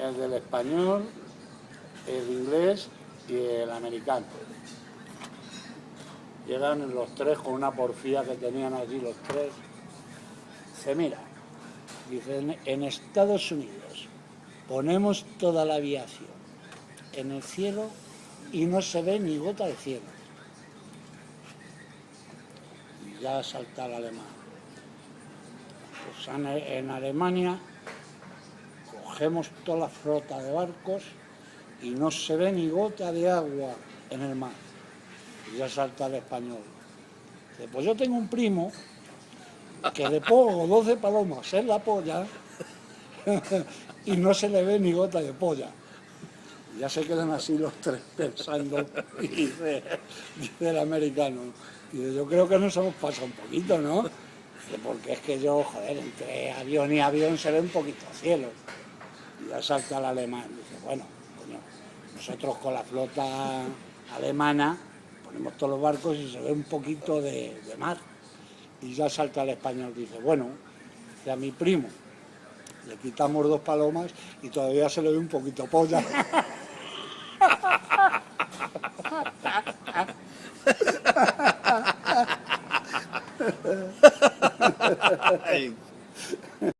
el del español, el inglés y el americano. Llegan los tres con una porfía que tenían allí los tres. Dice, mira, dice, en Estados Unidos ponemos toda la aviación en el cielo y no se ve ni gota de cielo. Y ya salta el alemán. Pues en Alemania cogemos toda la flota de barcos y no se ve ni gota de agua en el mar. Y ya salta el español. Dice, pues yo tengo un primo que le pongo 12 palomas en la polla y no se le ve ni gota de polla. Y ya se quedan así los tres pensando, y dice el americano, dice, yo creo que nos hemos pasado un poquito, ¿no? Dice, porque es que yo, joder, entre avión y avión se ve un poquito cielo. Y ya salta el alemán, dice, bueno, coño, nosotros con la flota alemana ponemos todos los barcos y se ve un poquito de mar. Y ya salta el español, dice, bueno, a mi primo le quitamos 2 palomas y todavía se le ve un poquito polla. Ay.